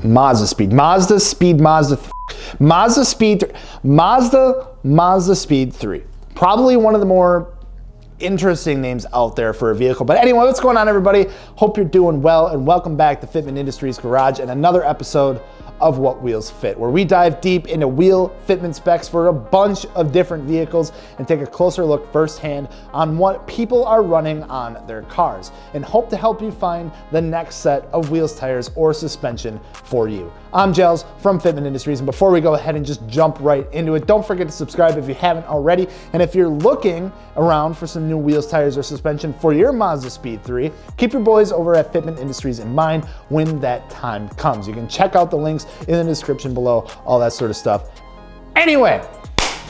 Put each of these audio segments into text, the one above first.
Mazdaspeed. Mazda Mazdaspeed 3. Probably one of the more interesting names out there for a vehicle. But anyway, what's going on, everybody? Hope you're doing well, and welcome back to Fitment Industries Garage and another episode of What Wheels Fit, where we dive deep into wheel fitment specs for a bunch of different vehicles and take a closer look firsthand on what people are running on their cars and hope to help you find the next set of wheels, tires, or suspension for you. I'm Gels from Fitment Industries, and before we go ahead and just jump right into it, don't forget to subscribe if you haven't already, and if you're looking around for some new wheels, tires, or suspension for your Mazdaspeed 3, keep your boys over at Fitment Industries in mind when that time comes. You can check out the links in the description below, all that sort of stuff. Anyway,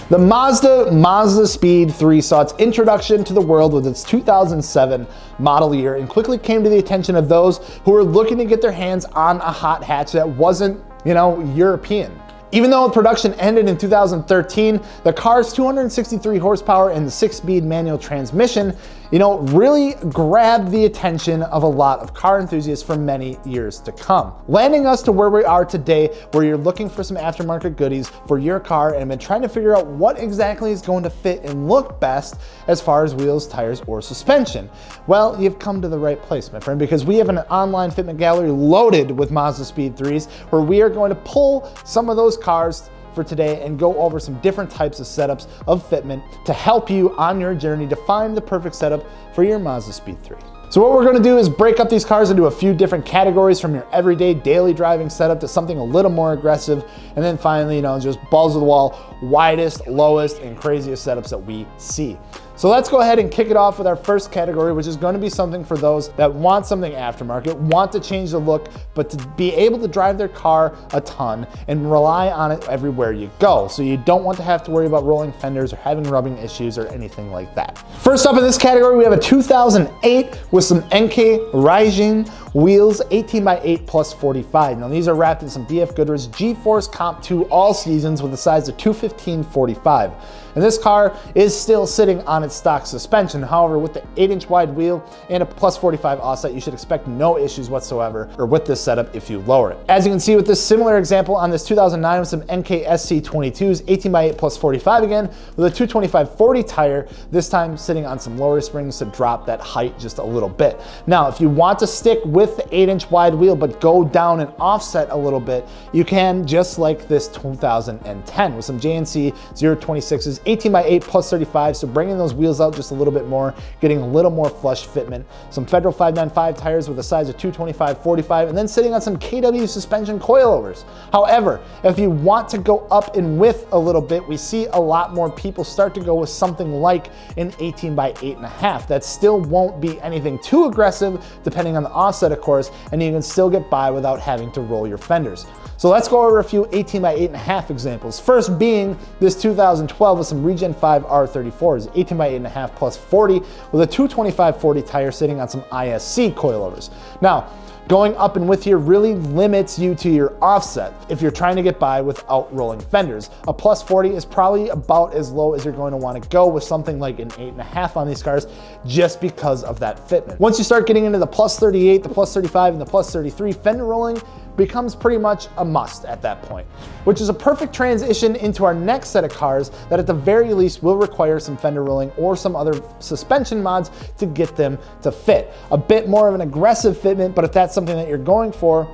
the Mazda Mazdaspeed 3 saw its introduction to the world with its 2007 model year and quickly came to the attention of those who were looking to get their hands on a hot hatch that wasn't, European. Even though production ended in 2013, the car's 263 horsepower and the 6-speed manual transmission, really grabbed the attention of a lot of car enthusiasts for many years to come. Landing us to where we are today, where you're looking for some aftermarket goodies for your car and been trying to figure out what exactly is going to fit and look best as far as wheels, tires, or suspension. Well, you've come to the right place, my friend, because we have an online fitment gallery loaded with Mazdaspeed 3s, where we are going to pull some of those cars for today and go over some different types of setups of fitment to help you on your journey to find the perfect setup for your Mazdaspeed 3. So what we're gonna do is break up these cars into a few different categories, from your everyday daily driving setup to something a little more aggressive, and then finally, just balls to the wall, widest, lowest, and craziest setups that we see. So let's go ahead and kick it off with our first category, which is going to be something for those that want something aftermarket, want to change the look, but to be able to drive their car a ton and rely on it everywhere you go. So you don't want to have to worry about rolling fenders or having rubbing issues or anything like that. First up in this category, we have a 2008 with some Enkei RPF1 wheels, 18x8 plus 45. Now these are wrapped in some BFGoodrich G-Force Comp 2 all seasons with a size of 215/45. And this car is still sitting on its stock suspension. However, with the 8-inch wide wheel and a plus 45 offset, you should expect no issues whatsoever or with this setup if you lower it. As you can see with this similar example on this 2009 with some Enkei SC22s, 18x8 plus 45 again, with a 225/40 tire, this time sitting on some lower springs to drop that height just a little bit. Now, if you want to stick with the 8-inch wide wheel but go down and offset a little bit, you can, just like this 2010 with some JNC 026s, 18x8 plus 35, so bringing those wheels out just a little bit more, getting a little more flush fitment. Some Federal 595 tires with a size of 225/45, and then sitting on some KW suspension coilovers. However, if you want to go up in width a little bit, we see a lot more people start to go with something like an 18x8.5. That still won't be anything too aggressive, depending on the offset, of course, and you can still get by without having to roll your fenders. So let's go over a few 18x8.5 examples. First being this 2012 with some Regen 5 R34s, 18x8.5 plus 40 with a 225/40 tire sitting on some ISC coilovers. Now, going up and width here really limits you to your offset if you're trying to get by without rolling fenders. A plus 40 is probably about as low as you're going to want to go with something like an 8.5 on these cars, just because of that fitment. Once you start getting into the plus 38, the plus 35, and the plus 33, fender rolling becomes pretty much a must at that point, which is a perfect transition into our next set of cars that at the very least will require some fender rolling or some other suspension mods to get them to fit. A bit more of an aggressive fitment, but if that's something that you're going for,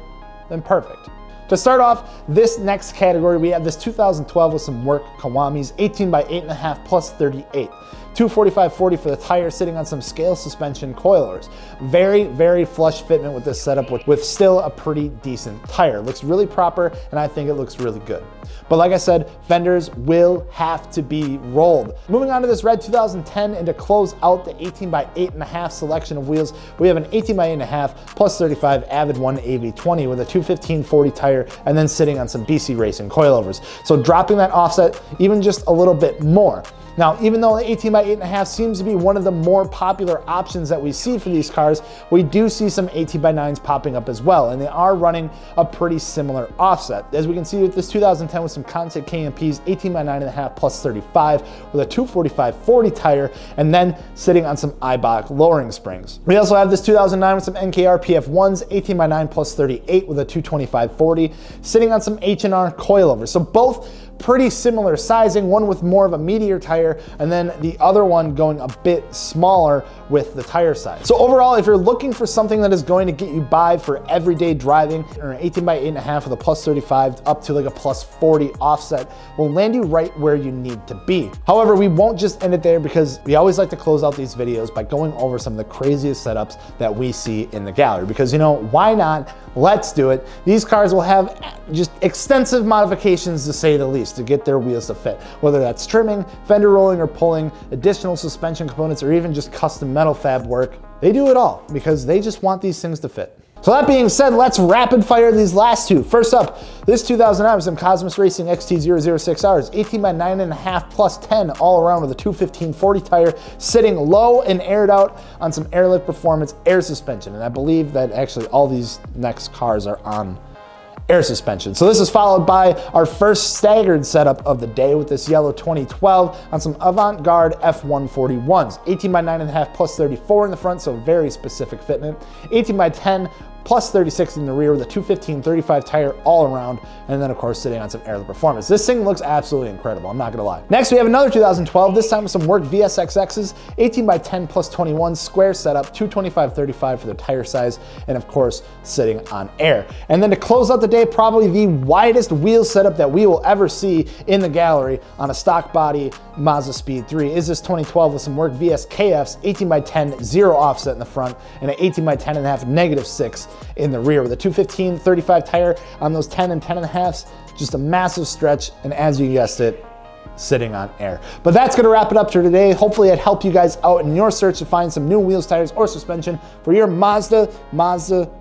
then perfect. To start off this next category, we have this 2012 with some work Kawamis, 18x8.5 plus 38. 245/40 for the tire, sitting on some scale suspension coilovers. Very, very flush fitment with this setup with still a pretty decent tire. Looks really proper, and I think it looks really good. But like I said, fenders will have to be rolled. Moving on to this red 2010, and to close out the 18x8.5 selection of wheels, we have an 18x8.5 plus 35 Avid 1 AV20 with a 215/40 tire, and then sitting on some BC Racing coilovers. So dropping that offset even just a little bit more. Now, even though the 18x8.5 seems to be one of the more popular options that we see for these cars, we do see some 18x9s popping up as well, and they are running a pretty similar offset. As we can see with this 2010 with some concept KMPs, 18x9.5 plus 35 with a 245/40 tire, and then sitting on some Eibach lowering springs. We also have this 2009 with some Enkei RPF1s, 18x9 plus 38 with a 225/40, sitting on some H&R coilovers. So both pretty similar sizing, one with more of a meatier tire, and then the other one going a bit smaller with the tire size. So overall, if you're looking for something that is going to get you by for everyday driving, or an 18x8.5 with a plus 35 up to like a plus 40 offset will land you right where you need to be. However, we won't just end it there, because we always like to close out these videos by going over some of the craziest setups that we see in the gallery, because why not? Let's do it. These cars will have just extensive modifications, to say the least, to get their wheels to fit, whether that's trimming, fender rolling or pulling, additional suspension components, or even just custom metal fab work. They do it all because they just want these things to fit. So that being said, let's rapid fire these last two. First up, this 2009 was some Cosmis Racing XT006Rs, 18x9.5 plus 10 all around with a 215/40 tire, sitting low and aired out on some Airlift Performance air suspension. And I believe that actually all these next cars are on air suspension. So this is followed by our first staggered setup of the day with this yellow 2012 on some Avant-Garde F141s, 18x9.5 plus 34 in the front, so very specific fitment, 18x10 plus 36 in the rear with a 215/35 tire all around, and then of course sitting on some Airlift Performance. This thing looks absolutely incredible, I'm not gonna lie. Next we have another 2012, this time with some work VSXXs, 18x10 plus 21 square setup, 225/35 for the tire size, and of course sitting on air. And then to close out the day, probably the widest wheel setup that we will ever see in the gallery on a stock body Mazdaspeed 3 is this 2012 with some work VSKFs, 18x10 zero offset in the front, and an 18x10.5 -6 in the rear with a 215/35 tire on those 10 and 10.5s. Just a massive stretch, and as you guessed it, sitting on air. But that's gonna wrap it up for today. Hopefully it helped you guys out in your search to find some new wheels, tires, or suspension for your Mazda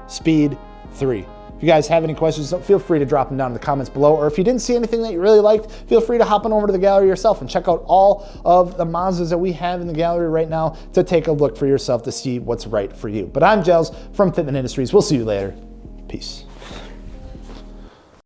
Speed 3. If you guys have any questions, feel free to drop them down in the comments below, or if you didn't see anything that you really liked, feel free to hop on over to the gallery yourself and check out all of the Mazdas that we have in the gallery right now to take a look for yourself to see what's right for you. But I'm Gels from Fitment Industries. We'll see you later. Peace.